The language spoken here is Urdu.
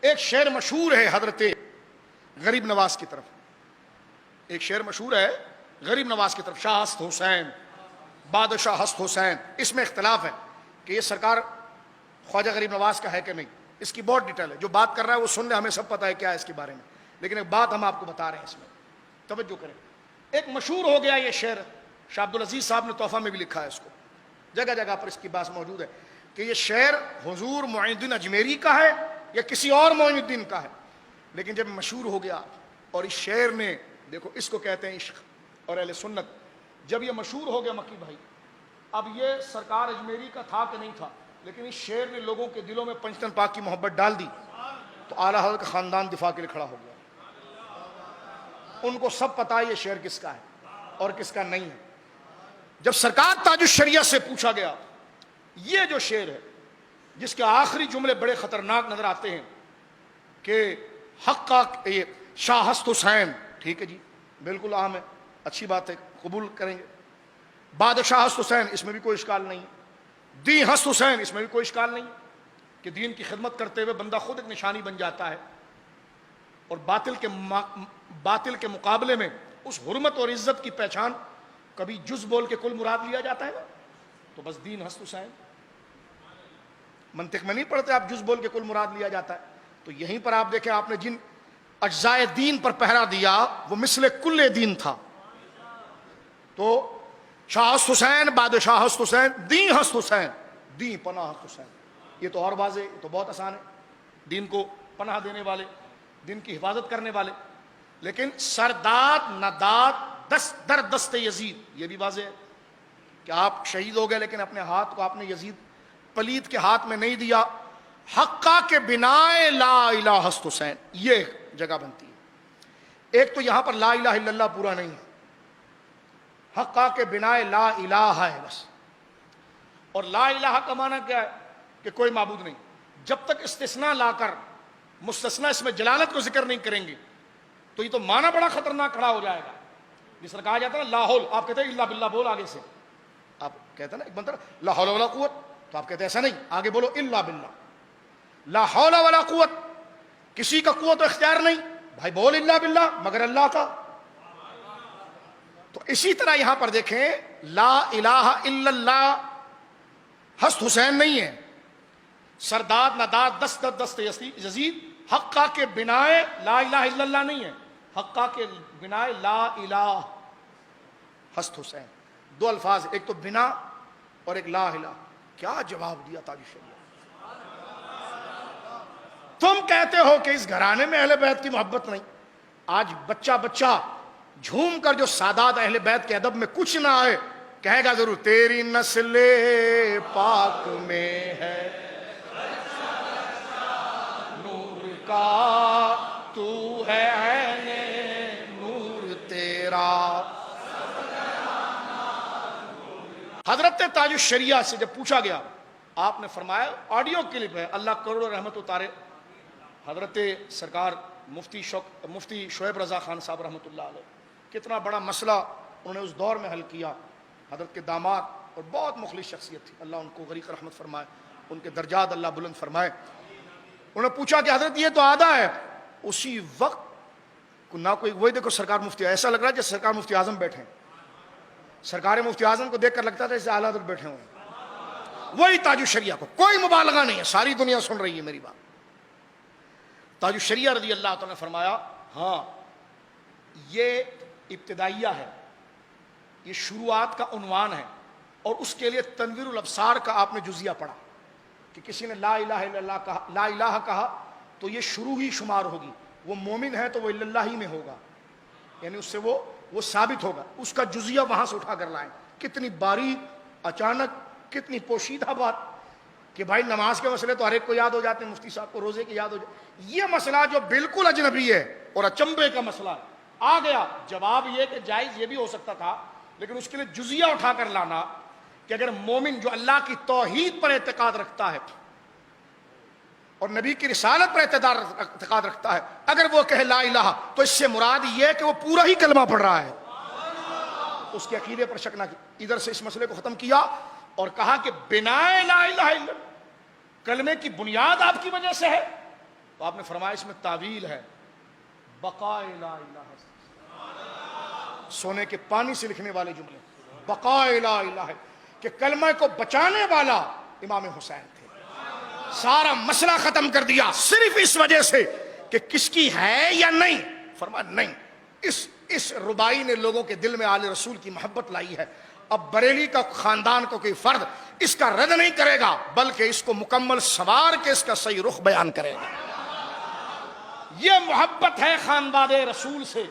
ایک شعر مشہور ہے حضرت غریب نواز کی طرف، ایک شعر مشہور ہے غریب نواز کی طرف، شاہ ہست حسین بادشاہ ہست حسین. اس میں اختلاف ہے کہ یہ سرکار خواجہ غریب نواز کا ہے کہ نہیں، اس کی بہت ڈیٹیل ہے. جو بات کر رہا ہے وہ سن لے، ہمیں سب پتہ ہے کیا ہے اس کے بارے میں، لیکن ایک بات ہم آپ کو بتا رہے ہیں، اس میں توجہ کریں. ایک مشہور ہو گیا یہ شعر، شاہ عبدالعزیز صاحب نے تحفہ میں بھی لکھا ہے اس کو، جگہ جگہ پر اس کی بات موجود ہے کہ یہ شعر حضور معین الدین اجمیری کا ہے یا کسی اور معین الدین کا ہے. لیکن جب مشہور ہو گیا اور اس شعر نے، دیکھو اس کو کہتے ہیں عشق اور اہل سنت، جب یہ مشہور ہو گیا مکی بھائی، اب یہ سرکار اجمیری کا تھا کہ نہیں تھا، لیکن اس شعر نے لوگوں کے دلوں میں پنجتن پاک کی محبت ڈال دی، تو اعلیٰ حضرت کا خاندان دفاع کے لیے کھڑا ہو گیا. ان کو سب پتہ ہے یہ شعر کس کا ہے اور کس کا نہیں ہے. جب سرکار تاج الشریعہ سے پوچھا گیا یہ جو شعر ہے جس کے آخری جملے بڑے خطرناک نظر آتے ہیں کہ حق کا شاہ ہست حسین، ٹھیک ہے جی بالکل عام ہے، اچھی بات ہے، قبول کریں گے. بادشاہ ہست حسین، اس میں بھی کوئی اشکال نہیں. دین ہست حسین، اس میں بھی کوئی اشکال نہیں کہ دین کی خدمت کرتے ہوئے بندہ خود ایک نشانی بن جاتا ہے، اور باطل کے مقابلے میں اس حرمت اور عزت کی پہچان کبھی جز بول کے کل مراد لیا جاتا ہے نا، تو بس دین ہست حسین. منطق میں نہیں پڑھتے آپ، جز بول کے کل مراد لیا جاتا ہے. تو یہیں پر آپ دیکھیں آپ نے جن اجزائے دین پر پہرا دیا وہ مثل کل دین تھا. تو شاہ ہست حسین، بادشاہ ہست حسین، دین ہست حسین، دین پناہ ہست حسین. یہ تو اور واضح، یہ تو بہت آسان ہے، دین کو پناہ دینے والے، دین کی حفاظت کرنے والے. لیکن سرداد نداد دست در دست یزید، یہ بھی واضح ہے کہ آپ شہید ہو گئے لیکن اپنے ہاتھ کو آپ نے یزید پلید کے ہاتھ میں نہیں دیا. حقہ کے بنائے لا الہ ہست حسین، یہ جگہ بنتی ہے. ایک تو یہاں پر لا الہ الا اللہ پورا نہیں ہے، حقہ کے بنائے لا الہ ہے بس. اور لا الہ کا معنی کیا ہے کہ کوئی معبود نہیں. جب تک استثناء لا کر مستثنیٰ اس میں جلالت کو ذکر نہیں کریں گے تو یہ تو معنی بڑا خطرناک کھڑا ہو جائے گا. جس طرح کہا جاتا ہے نا لا حول، آپ کہتے ہیں الا باللہ بول آگے سے، آپ کہتے ہیں نا ایک بندہ لا حول ولا قوت، تو آپ کہتے ہیں ایسا نہیں، آگے بولو الا باللہ. لا حول ولا قوت، کسی کا قوت و اختیار نہیں، بھائی بول الا باللہ مگر اللہ کا. تو اسی طرح یہاں پر دیکھیں لا الہ الا اللہ ہست حسین نہیں ہے، سرداد نداد دست دست یزید. حقہ کے بنائے لا الہ الا اللہ نہیں ہے، حقہ کے بنائے لا الہ ہست حسین. دو الفاظ، ایک تو بنا اور ایک لا الہ. کیا جواب دیا تاج الشریعہ. تم کہتے ہو کہ اس گھرانے میں اہل بیت کی محبت نہیں. آج بچہ بچہ جھوم کر جو سادات اہل بیت کے ادب میں کچھ نہ آئے کہے گا ضرور تیری نسل پاک میں ہے نور کا، تو ہے عین نور تیرا. حضرت تاج الشریعہ سے جب پوچھا گیا آپ نے فرمایا، آڈیو کلپ ہے، اللہ کروڑوں رحمت اتارے، حضرت سرکار مفتی شعیب رضا خان صاحب رحمۃ اللہ علیہ، کتنا بڑا مسئلہ انہوں نے اس دور میں حل کیا. حضرت کے داماد اور بہت مخلص شخصیت تھی، اللہ ان کو غریق رحمت فرمائے، ان کے درجات اللہ بلند فرمائے. انہوں نے پوچھا کہ حضرت یہ تو آدھا ہے. اسی وقت نہ کوئی، وہی دیکھو سرکار مفتی، ایسا لگ رہا ہے جیسے سرکار مفتی اعظم بیٹھے ہیں. سرکار مفتی اعظم کو دیکھ کر لگتا تھا جیسے اعلیٰ حضرت بیٹھے ہوں. وہی تاج الشریعہ کو، کوئی مبالغہ نہیں ہے، ساری دنیا سن رہی ہے میری بات. تاج الشریعہ رضی اللہ تعالیٰ نے فرمایا ہاں یہ ابتدائیہ ہے، یہ شروعات کا عنوان ہے، اور اس کے لیے تنویر الابصار کا آپ نے جزیہ پڑھا کہ کسی نے لا الہ الا اللہ کہا، لا الہ کہا تو یہ شروع ہی شمار ہوگی. وہ مومن ہے تو وہ الا اللہ ہی میں ہوگا، یعنی اس سے وہ ثابت ہوگا. اس کا جزیہ وہاں سے اٹھا کر لائیں. کتنی باریک، اچانک، کتنی پوشیدہ بات کہ بھائی نماز کے مسئلے تو ہر ایک کو یاد ہو جاتے ہیں، مفتی صاحب کو روزے کی یاد ہو جاتے. یہ مسئلہ جو بالکل اجنبی ہے اور اچنبے کا مسئلہ ہے، آ گیا جواب یہ کہ جائز یہ بھی ہو سکتا تھا، لیکن اس کے لیے جزیہ اٹھا کر لانا کہ اگر مومن جو اللہ کی توحید پر اعتقاد رکھتا ہے اور نبی کی رسالت پر اعتقاد رکھتا ہے، اگر وہ کہے لا الہ تو اس سے مراد یہ ہے کہ وہ پورا ہی کلمہ پڑھ رہا ہے، اس کے عقیدے پر شک نہ کی. ادھر سے اس مسئلے کو ختم کیا اور کہا کہ بنائے لا الہ الا اللہ، کلمے کی بنیاد آپ کی وجہ سے ہے، تو آپ نے فرمایا اس میں تعویل ہے، بقائے لا الہ، سونے کے پانی سے لکھنے والے جملے، بقائے لا الہ، کہ کلمہ کو بچانے والا امام حسین تھے. سارا مسئلہ ختم کر دیا صرف اس وجہ سے کہ کس کی ہے یا نہیں. فرمایا نہیں، اس ربائی نے لوگوں کے دل میں آل رسول کی محبت لائی ہے. اب بریلی کا خاندان کو کوئی فرد اس کا رد نہیں کرے گا، بلکہ اس کو مکمل سوار کے اس کا صحیح رخ بیان کرے گا. یہ محبت ہے خاندان رسول سے.